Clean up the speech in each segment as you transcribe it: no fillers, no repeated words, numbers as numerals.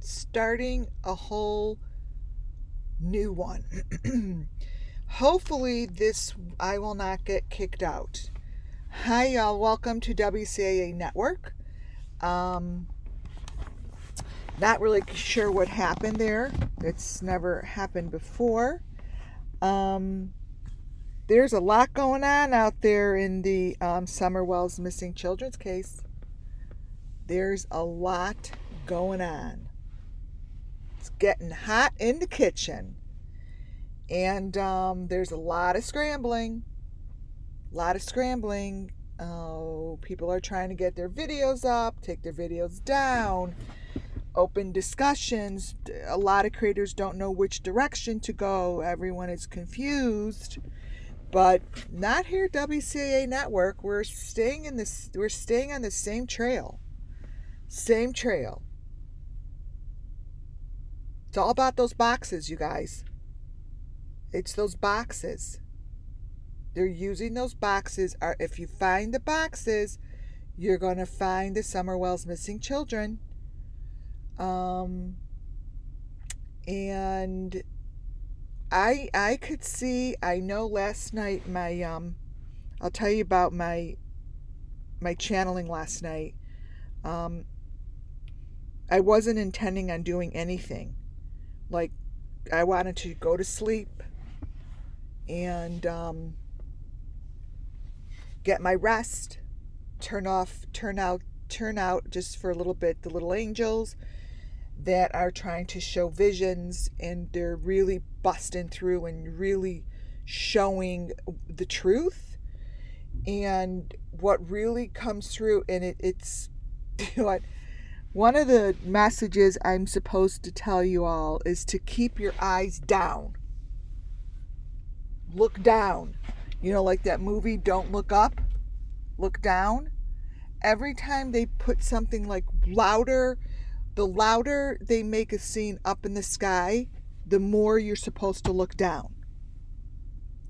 starting a whole new one. Hopefully I will not get kicked out. Hi y'all, welcome to WCAA Network. Not really sure what happened there. It's never happened before. There's a lot going on out there in the Summer Wells missing children's case. There's a lot going on. It's getting hot in the kitchen. And there's a lot of scrambling. People are trying to get their videos up, take their videos down, open discussions. A lot of creators don't know which direction to go. Everyone is confused. But not here at WCAA Network. We're staying on the same trail. Same trail. It's all about those boxes, you guys. It's those boxes. They're using those boxes. If you find the boxes, you're going to find the Summer Wells missing children. And I could see, I know last night I'll tell you about my channeling last night. I wasn't intending on doing anything. Like, I wanted to go to sleep and get my rest, turn out just for a little bit the little angels that are trying to show visions, and they're really busting through and really showing the truth and what really comes through. And it's what one of the messages I'm supposed to tell you all is to keep your eyes down. Look down. You know, like that movie Don't Look Up, Look Down. Every time they put something like louder, the louder they make a scene up in the sky, the more you're supposed to look down.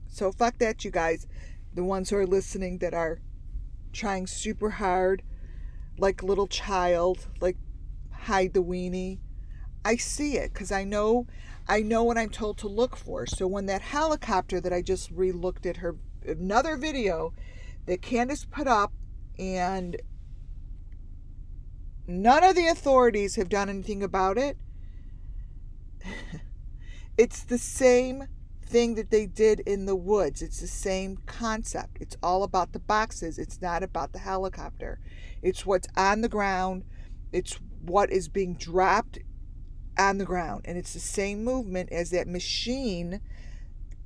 So fuck that, you guys. The ones who are listening that are trying super hard, like a little child, like hide the weenie. I see it because I know what I'm told to look for. So when that helicopter that I just re-looked at her, another video that Candace put up, and none of the authorities have done anything about it. It's the same thing that they did in the woods. It's the same concept. It's all about the boxes. It's not about the helicopter. It's what's on the ground. It's what is being dropped on the ground. And it's the same movement as that machine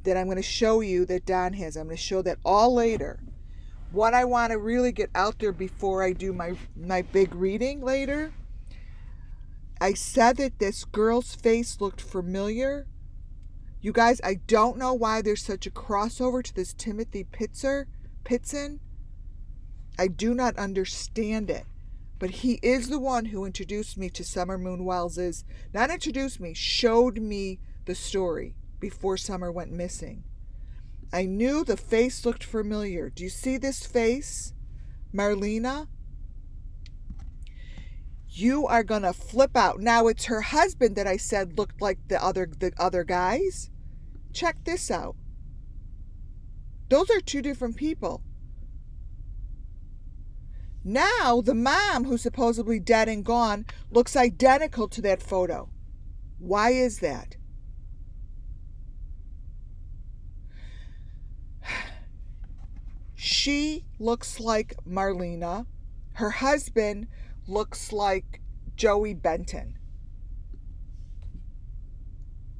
that I'm going to show you that Don has. I'm going to show that all later. What I want to really get out there before I do my big reading later, I said that this girl's face looked familiar. You guys, I don't know why there's such a crossover to this Timothy Pitson. I do not understand it. But he is the one who introduced me to Summer Moon Wells's, not introduced me, showed me the story before Summer went missing. I knew the face looked familiar. Do you see this face, Marlena? You are going to flip out. Now, it's her husband that I said looked like the other guys. Check this out. Those are two different people. Now, the mom, who's supposedly dead and gone, looks identical to that photo. Why is that? She looks like Marlena. Her husband looks like Joey Benton.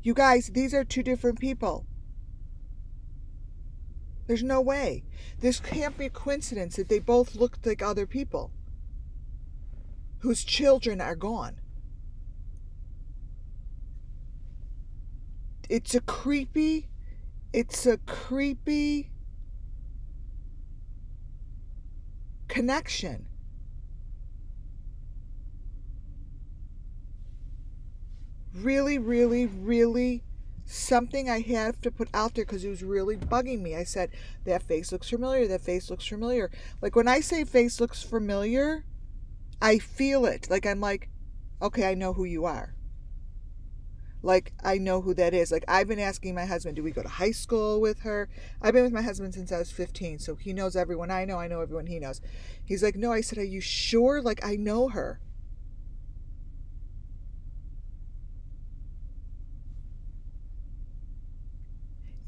You guys, these are two different people. There's no way. This can't be a coincidence that they both look like other people whose children are gone. It's a creepy connection. Really, really, really something I have to put out there because it was really bugging me. I said, that face looks familiar. That face looks familiar. Like when I say face looks familiar, I feel it. Like I'm like, okay, I know who you are. like I know who that is. Like I've been asking my husband, do we go to high school with her? I've been with my husband since I was 15, so he knows everyone I know everyone he knows. He's like, no. I said, are you sure? Like I know her.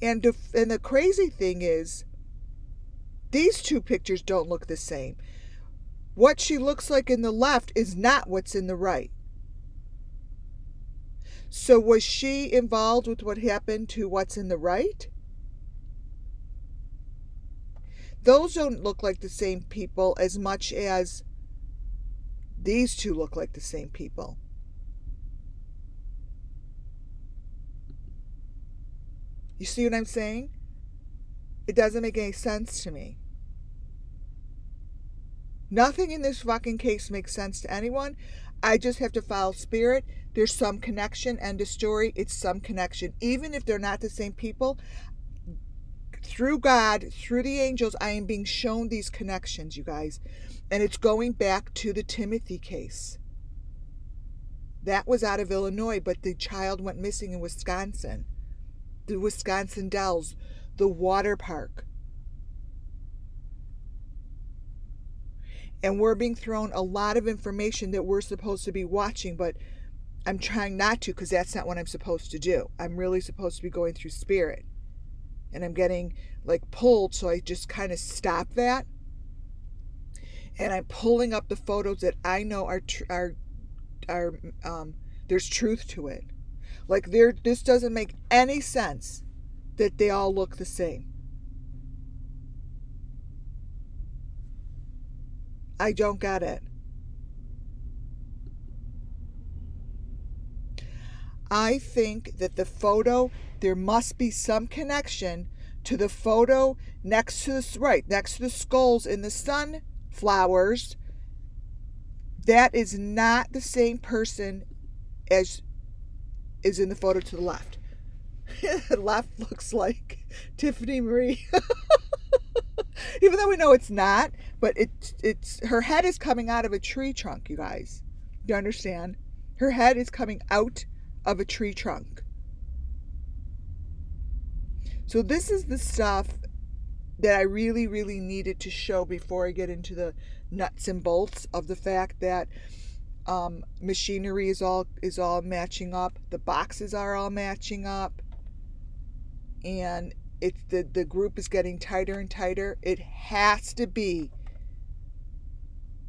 And the crazy thing is, these two pictures don't look the same. What she looks like in the left is not what's in the right. So was she involved with what happened to what's in the right? Those don't look like the same people as much as these two look like the same people. You see what I'm saying? It doesn't make any sense to me. Nothing in this fucking case makes sense to anyone. I just have to follow spirit. There's some connection. End of story. It's some connection. Even if they're not the same people, through God, through the angels, I am being shown these connections, you guys. And it's going back to the Timothy case. That was out of Illinois, but the child went missing in Wisconsin. The Wisconsin Dells, the water park. And we're being thrown a lot of information that we're supposed to be watching, but I'm trying not to, because that's not what I'm supposed to do. I'm really supposed to be going through spirit. And I'm getting like pulled, so I just kind of stop that. And I'm pulling up the photos that I know are there's truth to it. Like this doesn't make any sense that they all look the same. I don't get it. I think that the photo, there must be some connection to the photo next to the skulls in the sunflowers. That is not the same person as is in the photo to the left. The left looks like Tiffany Marie. Even though we know it's not, but it's her head is coming out of a tree trunk, you guys. You understand? Her head is coming out of a tree trunk. So this is the stuff that I really, really needed to show before I get into the nuts and bolts of the fact that machinery is all matching up. The boxes are all matching up. And it's the group is getting tighter and tighter. It has to be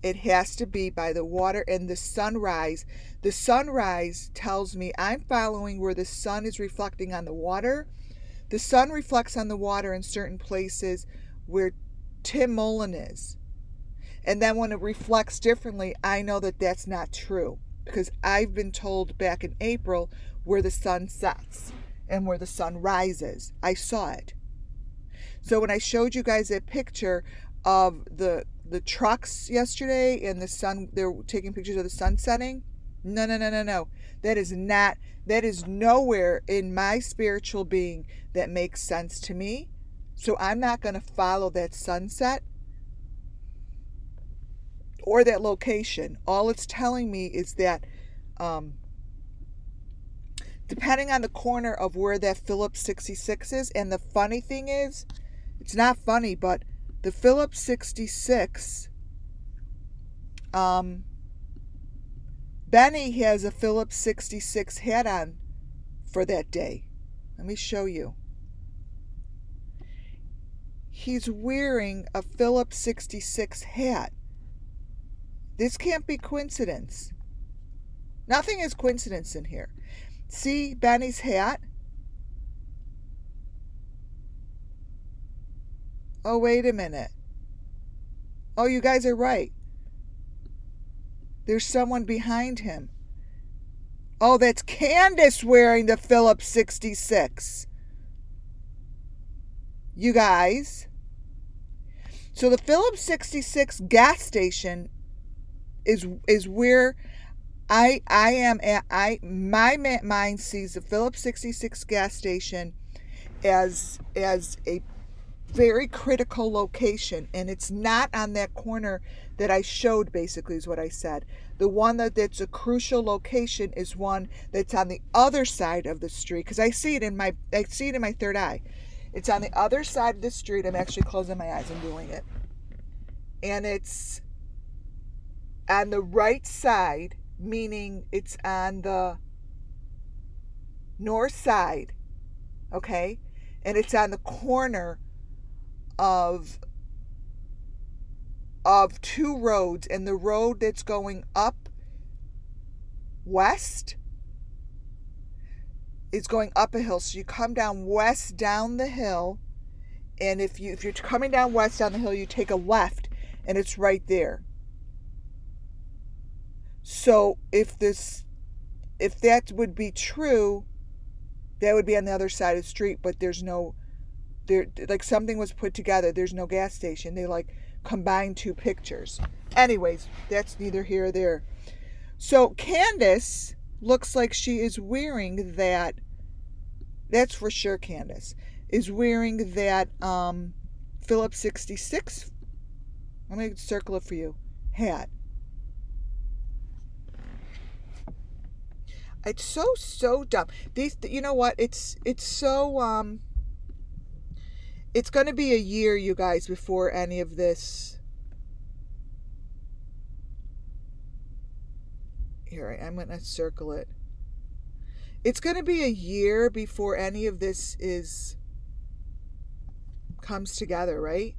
by the water and the sunrise. The sunrise tells me I'm following where the sun is reflecting on the water. The sun reflects on the water in certain places where Tim Mullen is. And then when it reflects differently, I know that that's not true, because I've been told back in April where the sun sets and where the sun rises. I saw it. So when I showed you guys that picture of the trucks yesterday and the sun, they're taking pictures of the sun setting. No. That is nowhere in my spiritual being that makes sense to me. So I'm not going to follow that sunset or that location. All it's telling me is that depending on the corner of where that Phillips 66 is, and the funny thing is, it's not funny, but the Phillips 66, Benny has a Phillips 66 hat on for that day. Let me show you. He's wearing a Phillips 66 hat. This can't be coincidence. Nothing is coincidence in here. See Benny's hat? Oh, wait a minute. Oh, you guys are right. There's someone behind him. Oh, that's Candace wearing the Phillips 66. You guys. So the Phillips 66 gas station is where I am at. My mind sees the Phillips 66 gas station as a very critical location, and it's not on that corner that I showed, basically, is what I said. The one that's a crucial location is one that's on the other side of the street, because I see it in my third eye. It's on the other side of the street. I'm actually closing my eyes and doing it. And it's on the right side, meaning it's on the north side, okay? And it's on the corner of two roads, and the road that's going up west is going up a hill. So you come down west down the hill, and if you're coming down west down the hill, you take a left, and it's right there. So if that would be true, that would be on the other side of the street, but like something was put together. There's no gas station. They like combined two pictures. Anyways, that's neither here or there. So Candace looks like she is wearing that's for sure Candace, is wearing that Phillips 66, I'm going to circle it for you, hat. It's so dumb. These, you know what? It's so it's going to be a year, you guys, before any of this. Here, I'm going to circle it. It's going to be a year before any of this comes together, right?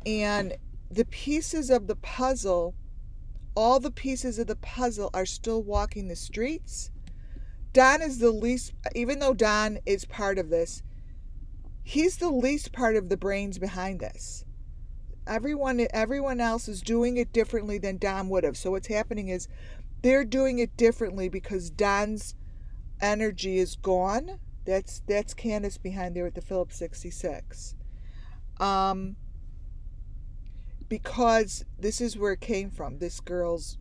And the pieces of the puzzle, all the pieces of the puzzle are still walking the streets. Don is the least, even though Don is part of this, he's the least part of the brains behind this. Everyone else is doing it differently than Don would have. So what's happening is they're doing it differently because Don's energy is gone. That's Candace behind there with the Phillips 66. Because this is where it came from. This girl's,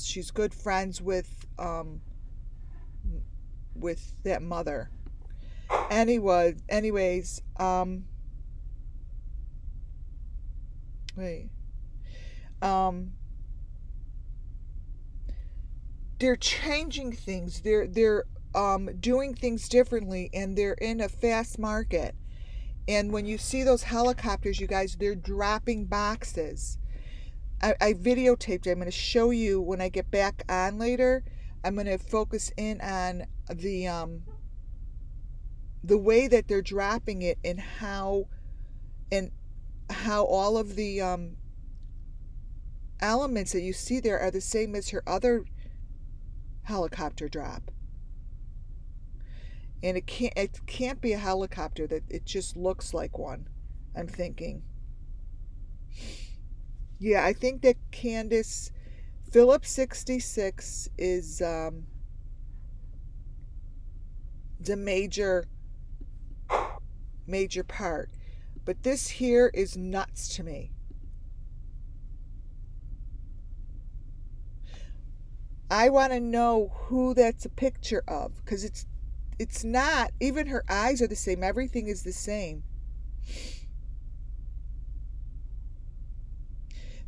she's good friends with that mother. Anyways, they're changing things. They're doing things differently, and they're in a fast market. And when you see those helicopters, you guys, they're dropping boxes. I videotaped it. I'm going to show you when I get back on later. I'm going to focus in on the way that they're dropping it, and how all of the elements that you see there are the same as her other helicopter drop. And it can't be a helicopter, that it just looks like one, I'm thinking. Yeah, I think that Candace Phillips 66 is the major part. But this here is nuts to me. I want to know who that's a picture of, because it's not, even her eyes are the same. Everything is the same.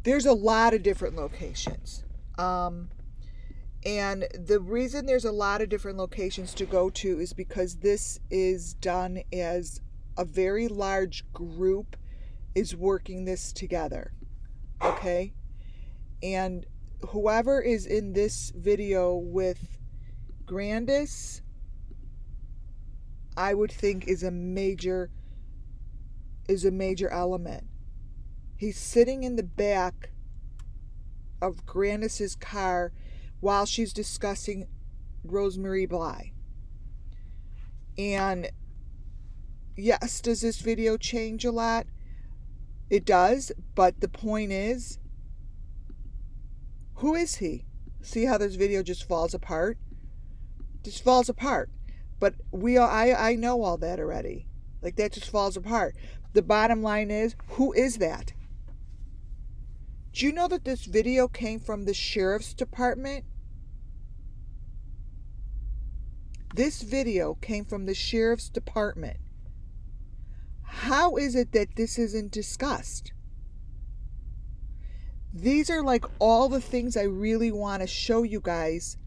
There's a lot of different locations. And the reason there's a lot of different locations to go to is because this is done as a very large group is working this together. Okay? And whoever is in this video with Grandis, I would think is a major element. He's sitting in the back of Grandis's car while she's discussing Rosemary Bly. And yes, does this video change a lot? It does, but the point is, who is he? See how this video just falls apart? Just falls apart. But I know all that already. Like, that just falls apart. The bottom line is, who is that? Do you know that this video came from the sheriff's department? This video came from the sheriff's department. How is it that this isn't discussed? These are like all the things I really want to show you guys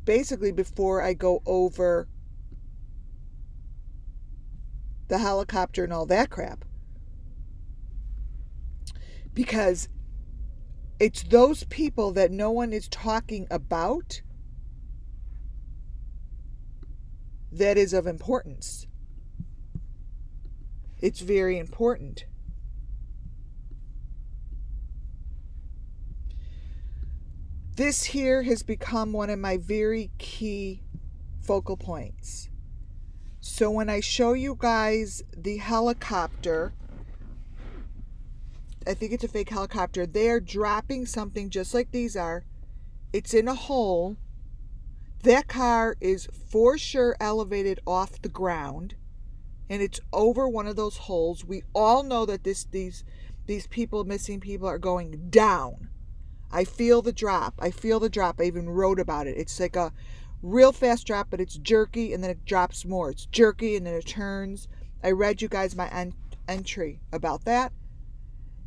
basically before I go over the helicopter and all that crap. Because it's those people that no one is talking about that is of importance. It's very important. This here has become one of my very key focal points. So when I show you guys the helicopter, I think it's a fake helicopter, they're dropping something just like these are. It's in a hole. That car is for sure elevated off the ground, and it's over one of those holes. We all know that these people, missing people, are going down. I feel the drop. I even wrote about it. It's like a real fast drop, but it's jerky, and then it drops more. It's jerky, and then it turns. I read you guys my entry about that,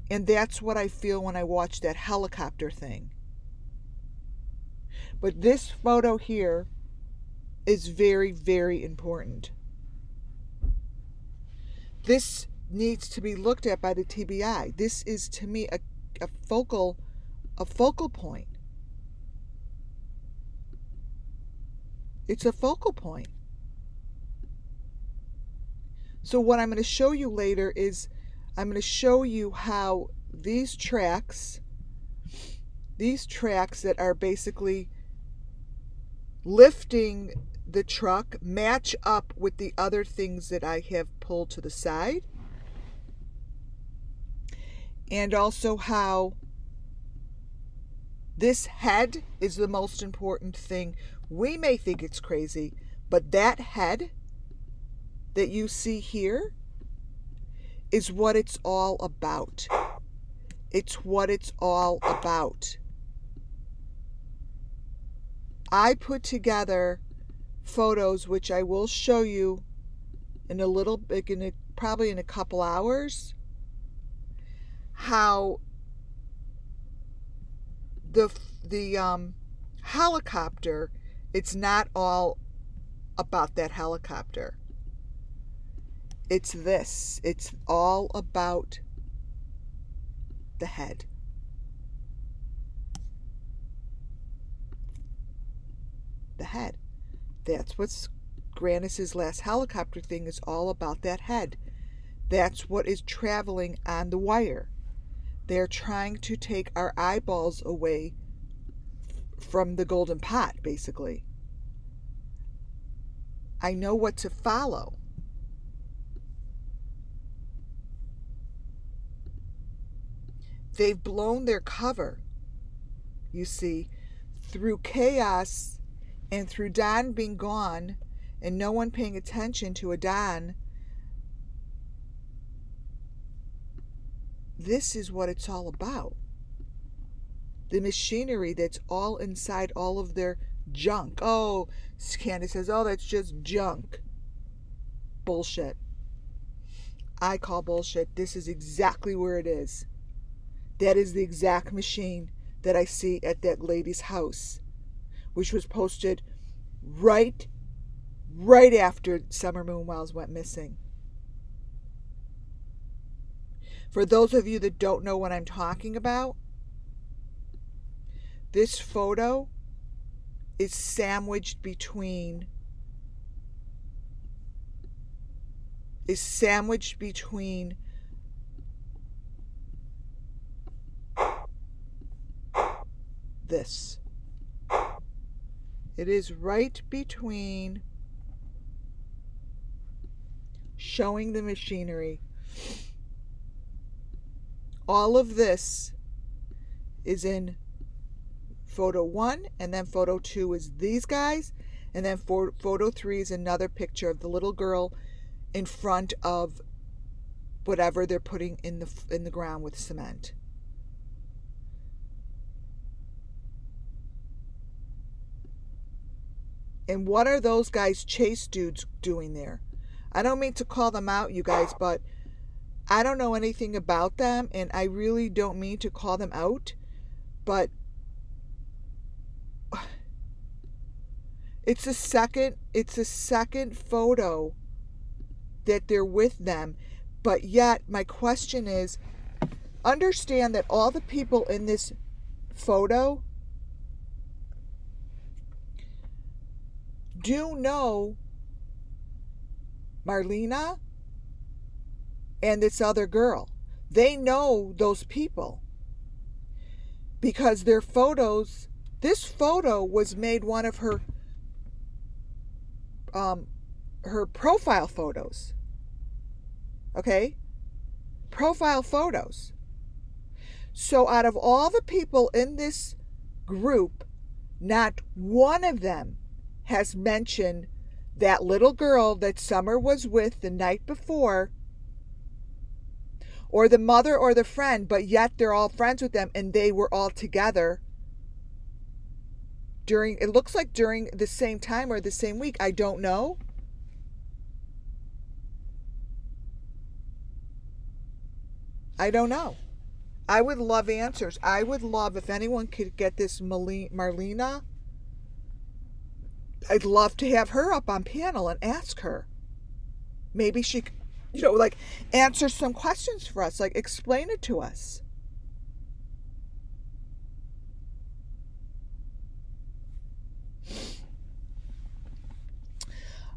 and that's what I feel when I watch that helicopter thing. But this photo here is very, very important. This needs to be looked at by the TBI. This is, to me, a focal point. It's a focal point. So what I'm going to show you later is I'm going to show you how these tracks that are basically lifting the truck match up with the other things that I have pulled to the side. And also how this head is the most important thing. We may think it's crazy, but that head that you see here is what it's all about. It's what it's all about. I put together photos, which I will show you in a little, probably in a couple hours, how the helicopter, it's not all about that helicopter. It's this. It's all about the head. The head. That's what's Grannis's last helicopter thing is all about, that head. That's what is traveling on the wire. They're trying to take our eyeballs away from the golden pot, basically. I know what to follow. They've blown their cover, you see, through chaos and through Don being gone and no one paying attention to a Don. This is what it's all about. The machinery that's all inside all of their junk. Oh, Candace says, oh, that's just junk. Bullshit. I call bullshit. This is exactly where it is. That is the exact machine that I see at that lady's house, which was posted right after Summer Moon Wells went missing. For those of you that don't know what I'm talking about, this photo is sandwiched between this. It is right between showing the machinery. All of this is in photo 1, and then photo 2 is these guys, and then photo 3 is another picture of the little girl in front of whatever they're putting in the ground with cement. And what are those guys, chase dudes, doing there? I don't mean to call them out, you guys, but I don't know anything about them, and I really don't mean to call them out, but it's a second photo that they're with them. But yet my question is, understand that all the people in this photo do know Marlena and this other girl. They know those people because their photos, this photo was made one of her profile photos. Okay? Profile photos. So out of all the people in this group, not one of them has mentioned that little girl that Summer was with the night before, or the mother or the friend, but yet they're all friends with them and they were all together during, it looks like during the same time or the same week. I don't know. I don't know. I would love answers. I would love if anyone could get this Marlena. I'd love to have her up on panel and ask her. Maybe she could, like answer some questions for us, like explain it to us.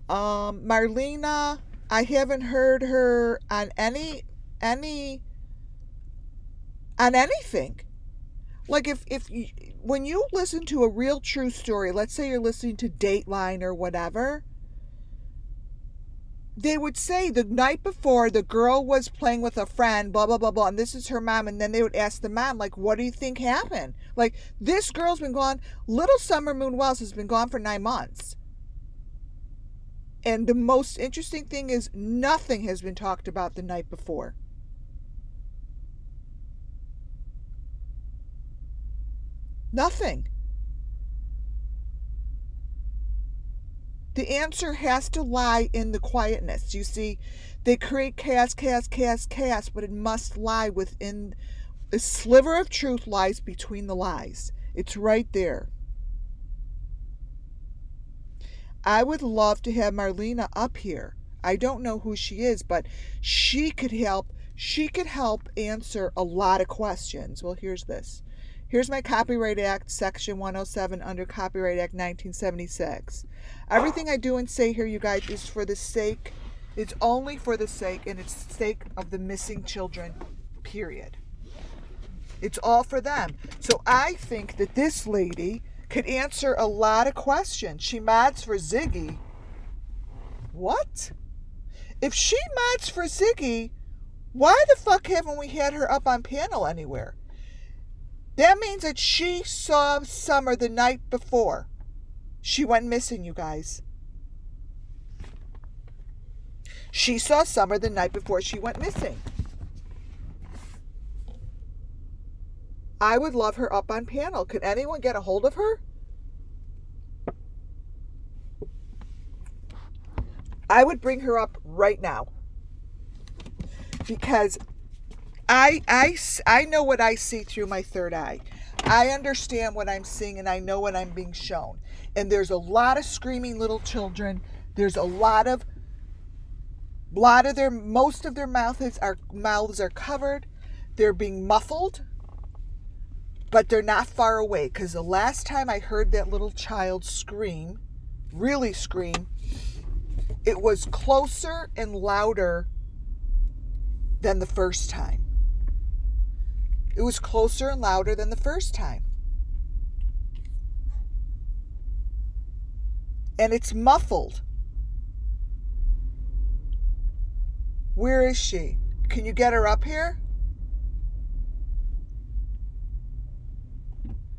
Marlena, I haven't heard her on anything. Like if when you listen to a real true story, let's say you're listening to Dateline or whatever, they would say the night before the girl was playing with a friend, blah, blah, blah, blah, and this is her mom. And then they would ask the mom, like, what do you think happened? Like, this girl's been gone. Little Summer Moon Wells has been gone for 9 months. And the most interesting thing is nothing has been talked about the night before. Nothing. The answer has to lie in the quietness. You see, they create chaos, but it must lie within a sliver of truth lies between the lies. It's right there. I would love to have Marlena up here. I don't know who she is, but she could help. She could help answer a lot of questions. Well, here's this. Here's my Copyright Act, Section 107 under Copyright Act 1976. Everything I do and say here, you guys, is for the sake, it's only for the sake, and it's the sake of the missing children, period. It's all for them. So I think that this lady could answer a lot of questions. She mods for Ziggy. What? If she mods for Ziggy, why the fuck haven't we had her up on panel anywhere? That means that she saw Summer the night before she went missing, you guys. She saw Summer the night before she went missing. I would love her up on panel. Could anyone get a hold of her? I would bring her up right now. Because I know what I see through my third eye. I understand what I'm seeing and I know what I'm being shown. And there's a lot of screaming little children. There's most of their mouths are covered. They're being muffled. But they're not far away, because the last time I heard that little child scream, really scream, it was closer and louder than the first time. It was closer and louder than the first time. And it's muffled. Where is she? Can you get her up here?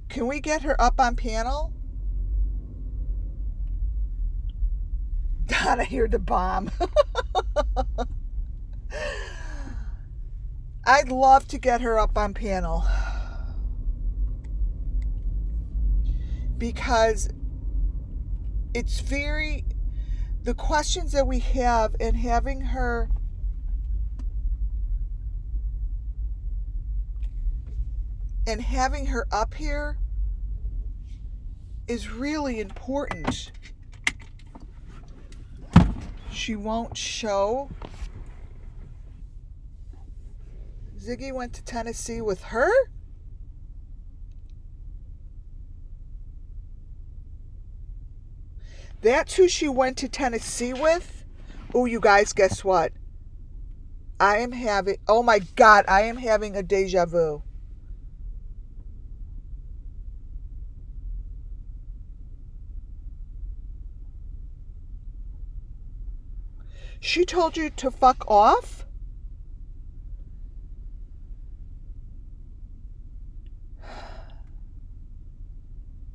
Can we get her up on panel? Donna, hear the bomb. I'd love to get her up on panel. Because it's the questions that we have, and having her And having her up here is really important. She won't show. Ziggy went to Tennessee with her? That's who she went to Tennessee with? Oh, you guys, guess what? Oh my God, I am having a deja vu. She told you to fuck off?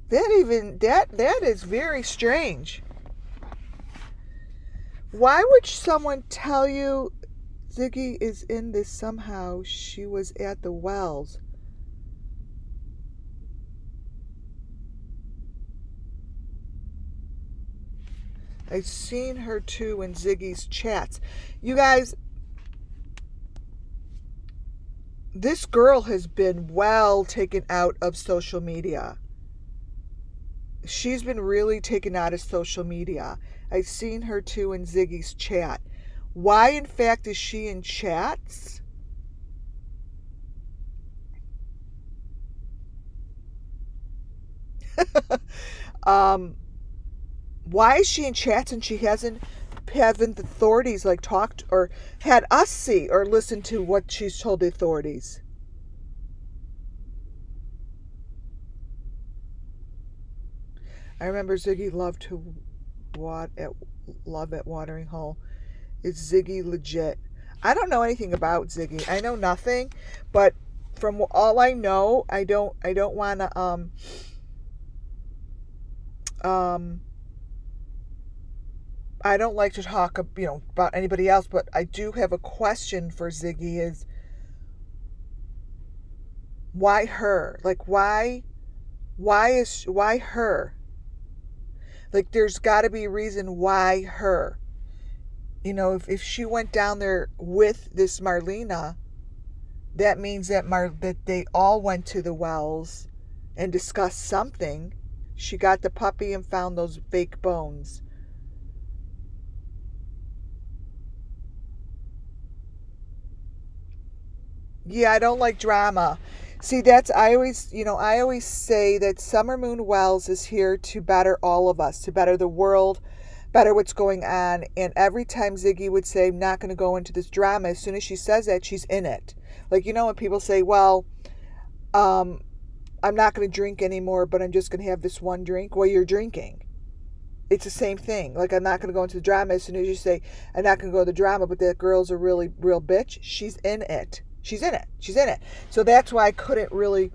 That is very strange. Why would someone tell you Ziggy is in this somehow? She was at the wells. I've seen her too in Ziggy's chats. You guys, this girl has been well taken out of social media. She's been really taken out of social media. I've seen her too in Ziggy's chat. Why, in fact, is she in chats? Why is she in chats and she haven't the authorities like talked or had us see or listen to what she's told the authorities? I remember Ziggy loved at Watering Hole. Is Ziggy legit? I don't know anything about Ziggy. I know nothing, but from all I know, I don't want to I don't like to talk, about anybody else, but I do have a question for Ziggy is why her? Like why her? Like there's got to be a reason why her. If she went down there with this Marlena, that means that they all went to the wells and discussed something. She got the puppy and found those fake bones. Yeah, I don't like drama. See, I always say that Summer Moon Wells is here to better all of us, to better the world, better what's going on. And every time Ziggy would say, I'm not going to go into this drama, as soon as she says that, she's in it. Like, when people say, well, I'm not going to drink anymore, but I'm just going to have this one drink. Well, you're drinking. It's the same thing. Like, I'm not going to go into the drama. As soon as you say, I'm not going to go to the drama, but that girl's a really real bitch, she's in it. She's in it. So that's why I couldn't really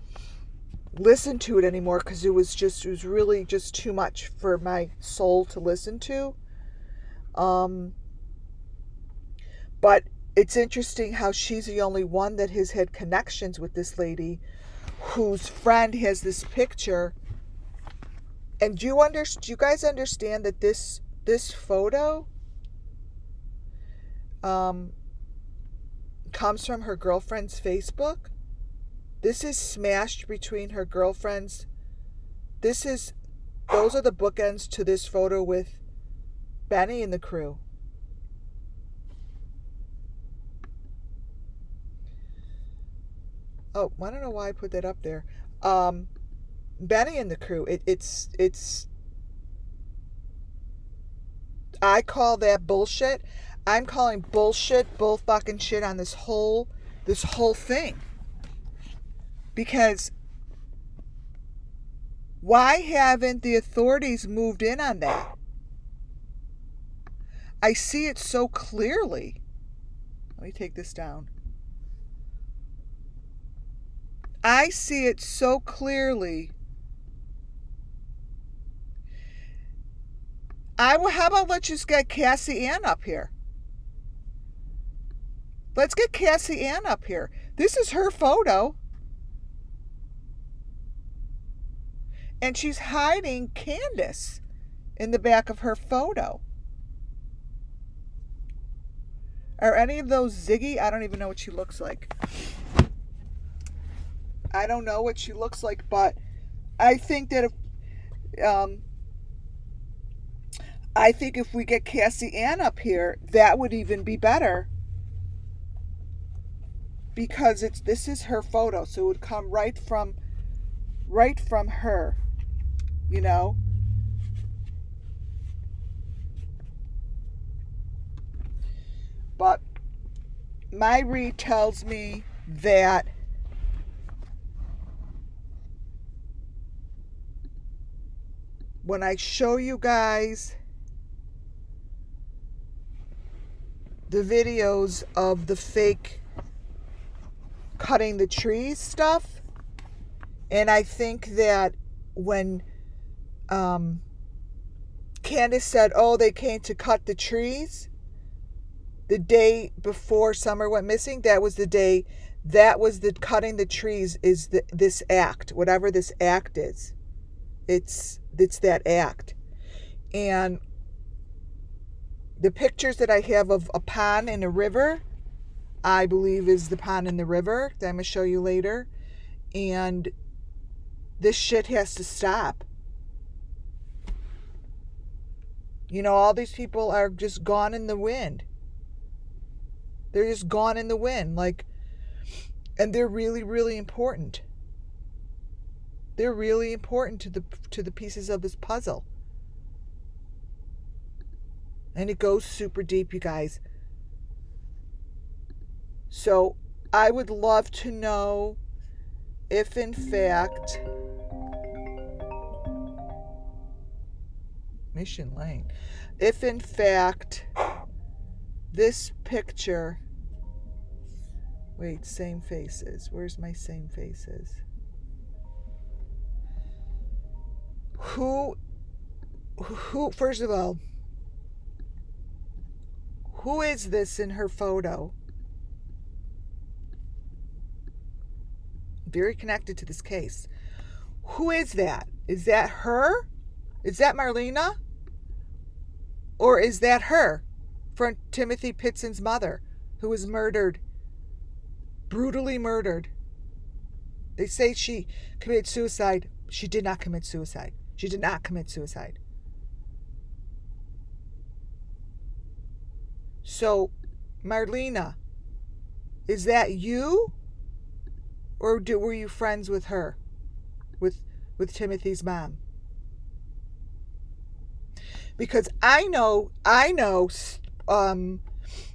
listen to it anymore, because it was really just too much for my soul to listen to. But it's interesting how she's the only one that has had connections with this lady whose friend has this picture. And do you guys understand that this photo comes from her girlfriend's Facebook? This is smashed between her girlfriends. Those are the bookends to this photo with Benny and the crew. Oh, I don't know why I put that up there. Benny and the crew. It's I call that bullshit. I'm calling bullshit, bull fucking shit on this whole thing. Because why haven't the authorities moved in on that? I see it so clearly. Let me take this down. I see it so clearly. How about let's just get Cassie Ann up here? Let's get Cassie Ann up here. This is her photo. And she's hiding Candace in the back of her photo. Are any of those Ziggy? I don't even know what she looks like. I don't know what she looks like, but I think that if we get Cassie Ann up here, that would even be better, because this is her photo, so it would come right from her, you know. But my read tells me that when I show you guys the videos of the fake cutting the trees stuff, and I think that when Candace said, oh, they came to cut the trees the day before Summer went missing, that was the cutting the trees is this act, whatever this act is. It's that act. And the pictures that I have of a pond and a river, I believe is the pond and the river that I'm going to show you later. And this shit has to stop. You know, all these people are just gone in the wind. They're just gone in the wind. Like, and they're really, really important. They're really important to the pieces of this puzzle. And it goes super deep, you guys. So I would love to know if in fact Mission Lane, if in fact this picture, wait, same faces, where's my same faces? Who, first of all, who is this in her photo? Very connected to this case. Who is that? Is that her? Is that Marlena? Or is that her from Timothy Pitson's mother, who was murdered, brutally murdered? They say she committed suicide. She did not commit suicide. She did not commit suicide. So, Marlena, is that you? Or were you friends with her? With Timothy's mom? Because I know,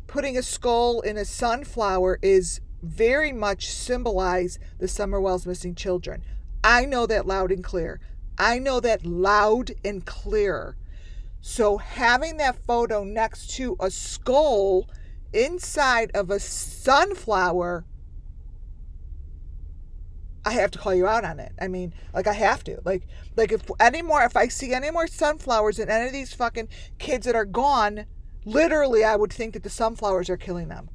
putting a skull in a sunflower is very much symbolize the Summer Wells missing children. I know that loud and clear. I know that loud and clear. So having that photo next to a skull inside of a sunflower, I have to call you out on it. I mean, like, I have to. Like if I see any more sunflowers in any of these fucking kids that are gone, literally I would think that the sunflowers are killing them.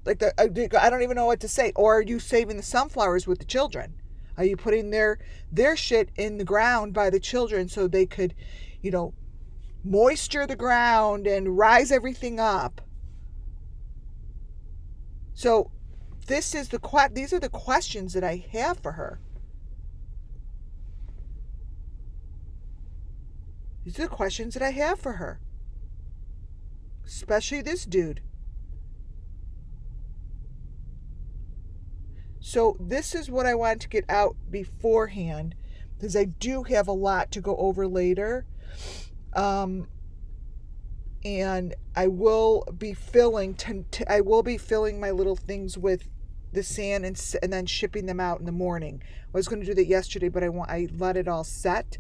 Like, I don't even know what to say. Or are you saving the sunflowers with the children? Are you putting their shit in the ground by the children so they could, you know, moisture the ground and rise everything up? So these are the questions that I have for her. These are the questions that I have for her. Especially this dude. So this is what I wanted to get out beforehand, because I do have a lot to go over later. And I will be filling my little things with the sand and then shipping them out in the morning. I was going to do that yesterday, but I let it all set.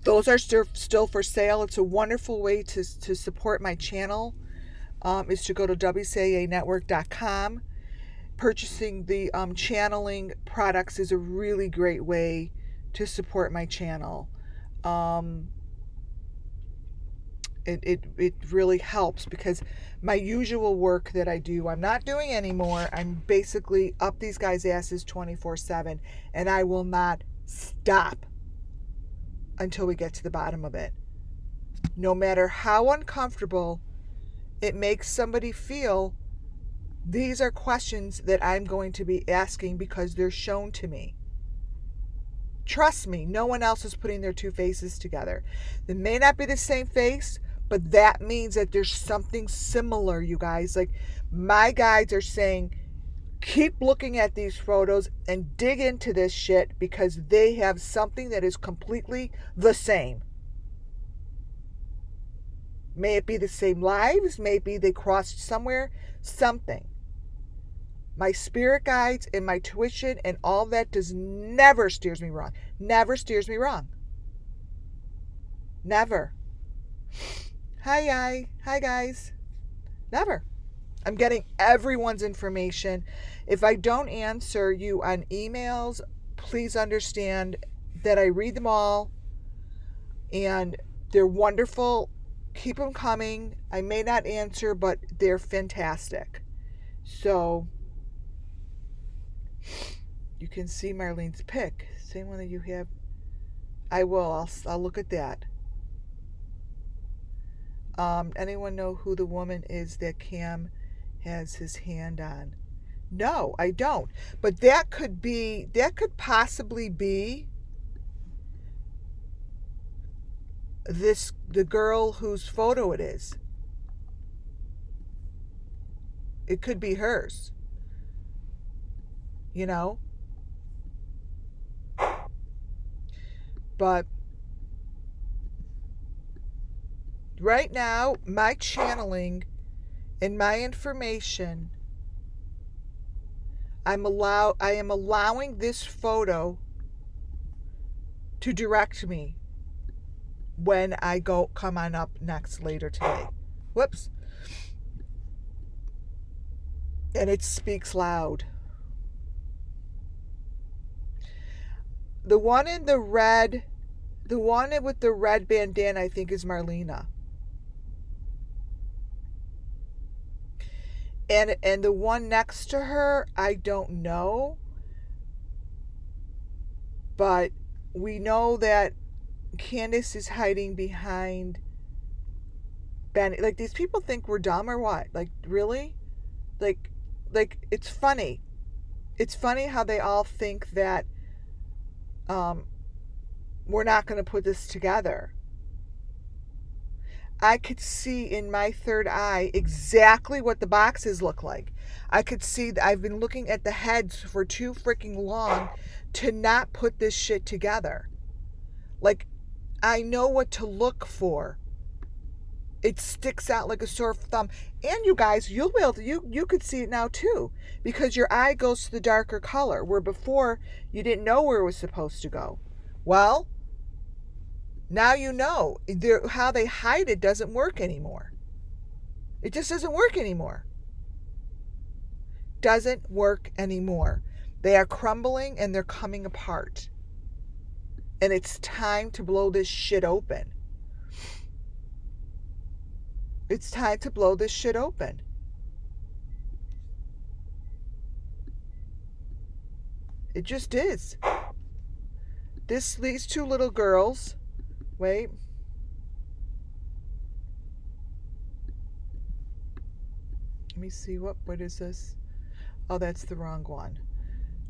Those are still for sale. It's a wonderful way to support my channel. Is to go to WCANetwork.com. Purchasing the channeling products is a really great way to support my channel. It really helps, because my usual work that I do, I'm not doing anymore. I'm basically up these guys' asses 24/7, and I will not stop until we get to the bottom of it. No matter how uncomfortable it makes somebody feel, These are questions that I'm going to be asking because they're shown to me. Trust me, no one else is putting their two faces together. They may not be the same face, but that means that there's something similar, you guys. Like, my guides are saying, keep looking at these photos and dig into this shit because they have something that is completely the same. May it be the same lives, maybe they crossed somewhere, something. My spirit guides and my tuition and all that does never steers me wrong. Never steers me wrong. Never. Hi guys. Never. I'm getting everyone's information. If I don't answer you on emails, please understand that I read them all and they're wonderful. Keep them coming. I may not answer, but they're fantastic. So you can see Marlene's pic. Same one that you have. I will. I'll look at that. Anyone know who the woman is that Cam has his hand on? No, I don't. But that could possibly be the girl whose photo it is. It could be hers. You know? But right now, my channeling and my information, I am allowing this photo to direct me when I come on up next later today. Whoops. And it speaks loud. The one in the red, the one with the red bandana, I think is Marlena. And the one next to her, I don't know. But we know that Candace is hiding behind Benny. Like, these people think we're dumb or what? Like, really? Like it's funny. It's funny how they all think that we're not going to put this together. I could see in my third eye exactly what the boxes look like. I could see that I've been looking at the heads for too freaking long to not put this shit together. Like, I know what to look for. It sticks out like a sore thumb. And you guys, you'll be able to, you could see it now too, because your eye goes to the darker color, where before you didn't know where it was supposed to go. Well, now you know. How they hide it doesn't work anymore. It just doesn't work anymore. Doesn't work anymore. They are crumbling and they're coming apart. And it's time to blow this shit open. It's time to blow this shit open. It just is. These two little girls. Wait. Let me see, what is this? Oh, that's the wrong one.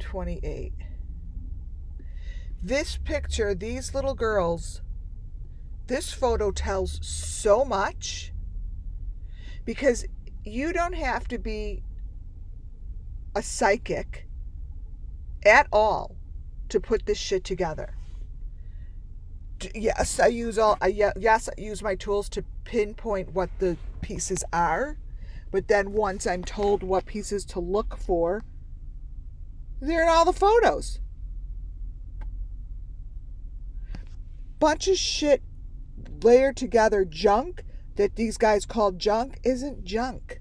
28. This picture, these little girls, this photo tells so much, because you don't have to be a psychic at all to put this shit together. Yes, I use my tools to pinpoint what the pieces are, but then once I'm told what pieces to look for, they're in all the photos. Bunch of shit layered together, junk that these guys call junk isn't junk.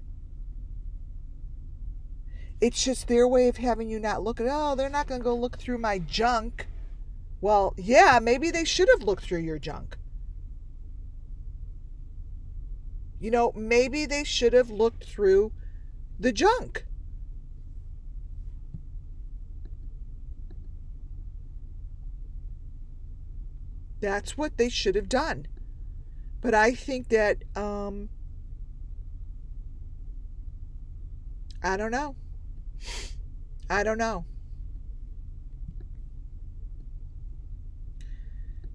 It's just their way of having you not look at, oh, they're not going to go look through my junk. Well, yeah, maybe they should have looked through your junk. You know, maybe they should have looked through the junk. That's what they should have done. But I think that I don't know. I don't know.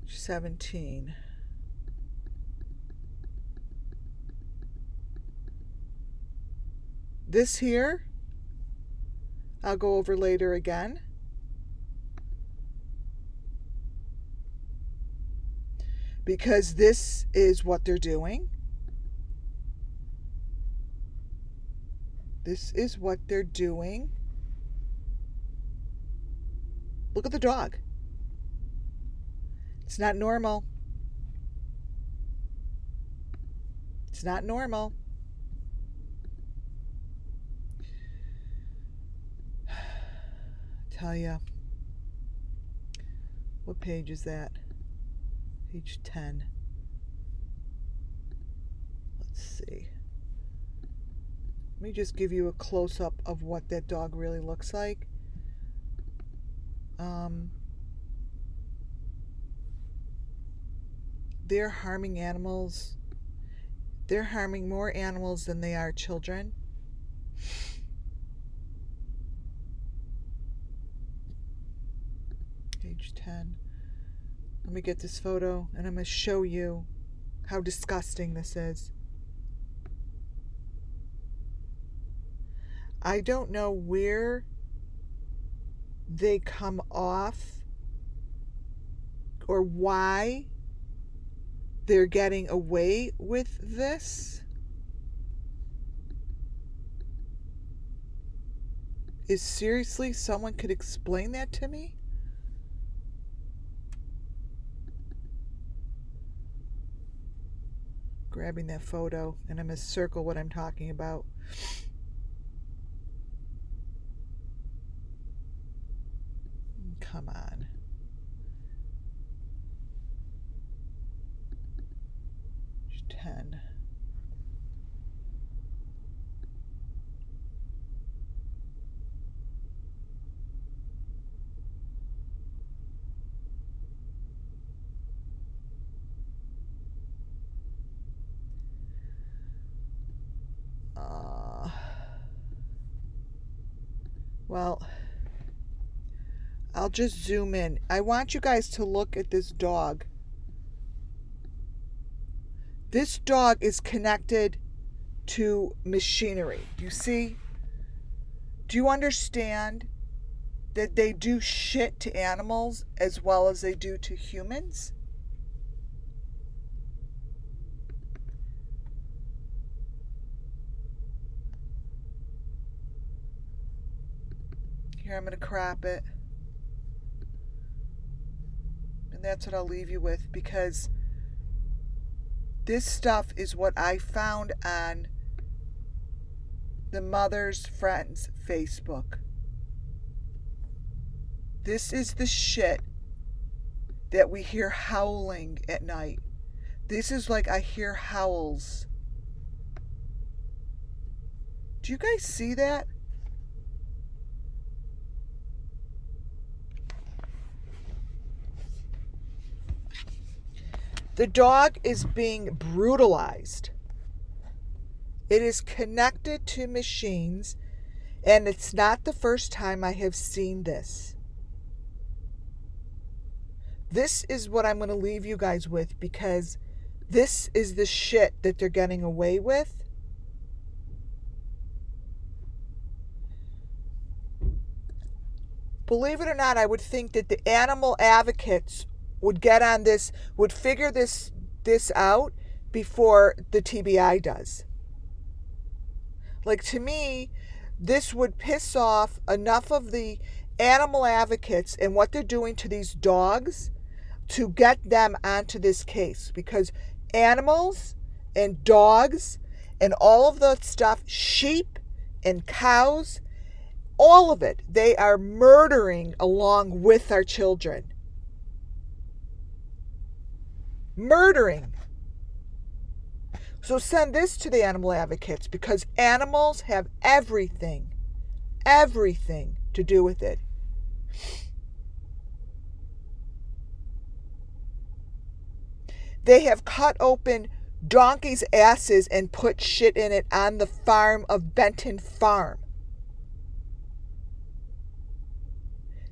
17. This here, I'll go over later again. Because this is what they're doing. This is what they're doing. Look at the dog. It's not normal. It's not normal. Tell ya. What page is that? Page 10. Let's see. Let me just give you a close-up of what that dog really looks like. They're harming animals. They're harming more animals than they are children. Page 10. Let me get this photo and I'm going to show you how disgusting this is. I don't know where they come off or why they're getting away with this. Is seriously someone could explain that to me? Grabbing that photo and I'm going to circle what I'm talking about. Come on. Page 10. Well, I'll just zoom in. I want you guys to look at this dog. This dog is connected to machinery. Do you see? Do you understand that they do shit to animals as well as they do to humans? Here, I'm going to crop it. And that's what I'll leave you with, because this stuff is what I found on the Mother's Friends Facebook. This is the shit that we hear howling at night. This is like I hear howls. Do you guys see that? The dog is being brutalized. It is connected to machines, and it's not the first time I have seen this. This is what I'm going to leave you guys with, because this is the shit that they're getting away with. Believe it or not, I would think that the animal advocates would get on this, would figure this out before the TBI does. Like, to me, this would piss off enough of the animal advocates and what they're doing to these dogs to get them onto this case, because animals and dogs and all of the stuff, sheep and cows, all of it, they are murdering along with our children. Murdering. So send this to the animal advocates, because animals have everything to do with it. They have cut open donkeys' asses and put shit in it on the farm of Benton Farm.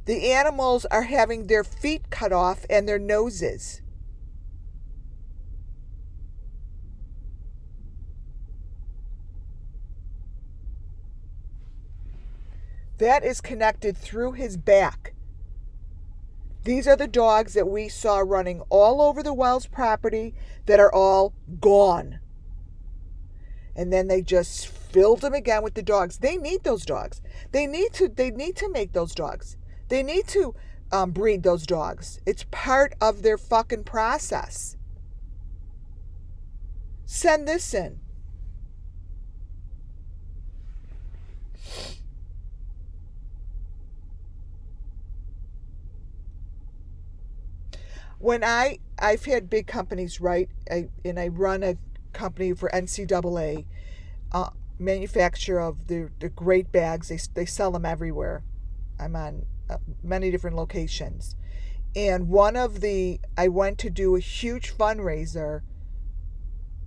The animals are having their feet cut off and their noses. That is connected through his back. These are the dogs that we saw running all over the Wells property that are all gone. And then they just filled them again with the dogs. They need those dogs. They need to make those dogs. They need to breed those dogs. It's part of their fucking process. Send this in. When I've had big companies, right? I run a company for NCAA, manufacturer of the great bags. They sell them everywhere. I'm on many different locations. And I went to do a huge fundraiser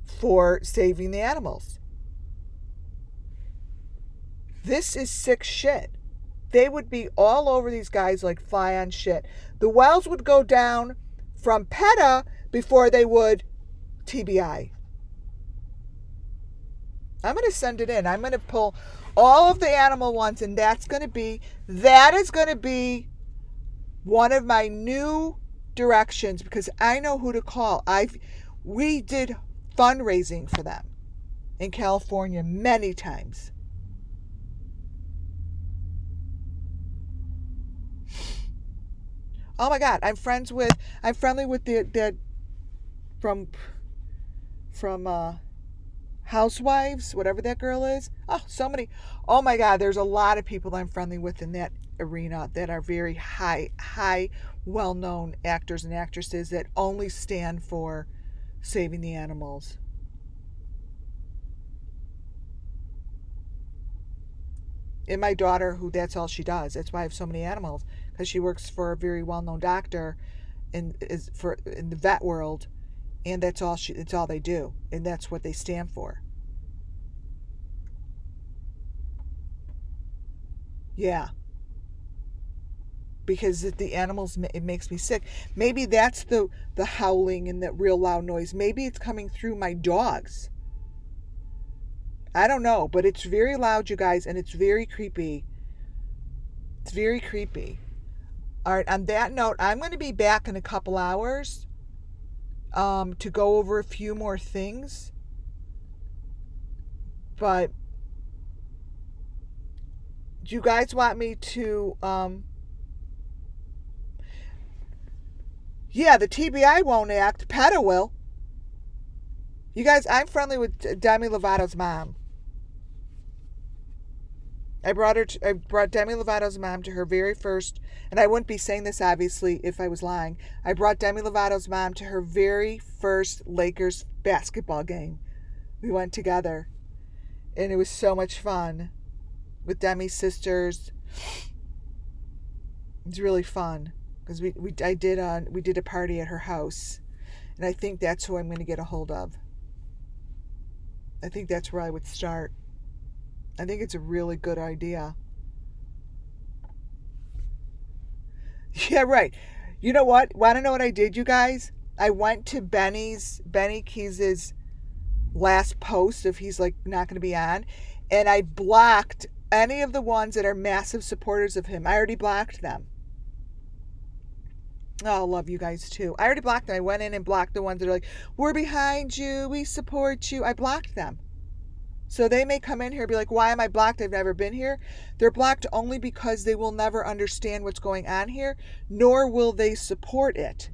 for saving the animals. This is sick shit. They would be all over these guys like fly on shit. The Wells would go down from P.E.T.A before they would TBI. I'm going to send it in. I'm going to pull all of the animal ones, and that is going to be one of my new directions, because I know who to call. We did fundraising for them in California many times. Oh my God, I'm friendly with the from Housewives, whatever that girl is. Oh, so many. Oh my God, there's a lot of people that I'm friendly with in that arena that are very high, well-known actors and actresses that only stand for saving the animals. And my daughter, who that's all she does. That's why I have so many animals, because she works for a very well-known doctor in the vet world, and it's all they do, and that's what they stand for. Yeah. Because the animals, it makes me sick. Maybe that's the howling and that real loud noise. Maybe it's coming through my dogs. I don't know, but it's very loud, you guys, and it's very creepy. It's very creepy. All right, on that note, I'm going to be back in a couple hours to go over a few more things. But do you guys want me to... Yeah, the TBI won't act. P.E.T.A will. You guys, I'm friendly with Demi Lovato's mom. I brought Demi Lovato's mom to her very first, and I wouldn't be saying this obviously if I was lying. I brought Demi Lovato's mom to her very first Lakers basketball game. We went together, and it was so much fun with Demi's sisters. It was really fun because we did a party at her house, and I think that's who I'm going to get a hold of. I think that's where I would start. I think it's a really good idea. Yeah, right. You know what? Want to know what I did, you guys? I went to Benny Keys' last post if he's like not going to be on, and I blocked any of the ones that are massive supporters of him. I already blocked them. Oh, I love you guys too. I already blocked them. I went in and blocked the ones that are like, we're behind you, we support you. I blocked them. So they may come in here and be like, why am I blocked? I've never been here. They're blocked only because they will never understand what's going on here, nor will they support it.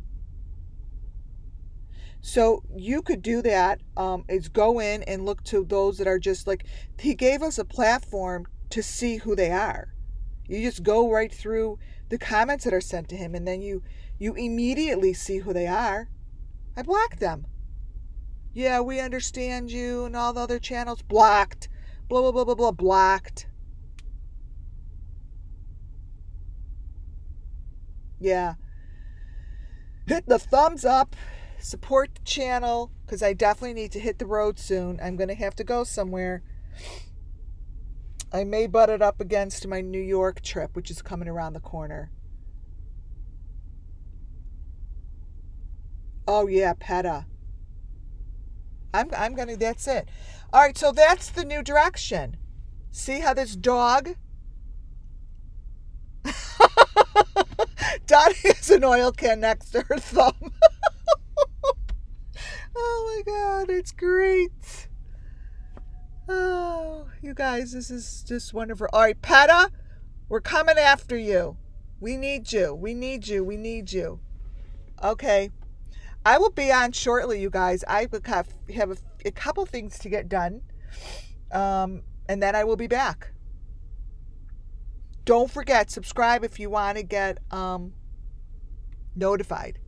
So you could do that, is go in and look to those that are just like, he gave us a platform to see who they are. You just go right through the comments that are sent to him, and then you immediately see who they are. I blocked them. Yeah, we understand you, and all the other channels blocked. Blah, blah, blah, blah, blah, blocked. Yeah. Hit the thumbs up. Support the channel, because I definitely need to hit the road soon. I'm going to have to go somewhere. I may butt it up against my New York trip, which is coming around the corner. Oh yeah, P.E.T.A. I'm gonna. That's it. All right, so that's the new direction. See how this dog? Dottie has an oil can next to her thumb. Oh my God, it's great. Oh, you guys, this is just wonderful. All right, P.E.T.A, we're coming after you. We need you. We need you. We need you. Okay. I will be on shortly, you guys. I have a couple things to get done. And then I will be back. Don't forget, subscribe if you want to get notified.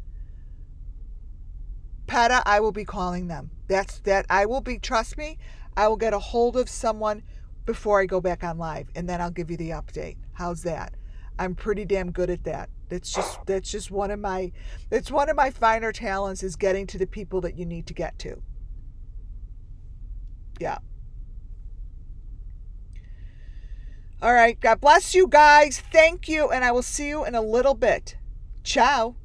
P.E.T.A, I will be calling them. I will be, trust me, I will get a hold of someone before I go back on live, and then I'll give you the update. How's that? I'm pretty damn good at that. That's just one of my finer talents, is getting to the people that you need to get to. Yeah. All right. God bless you guys. Thank you, and I will see you in a little bit. Ciao.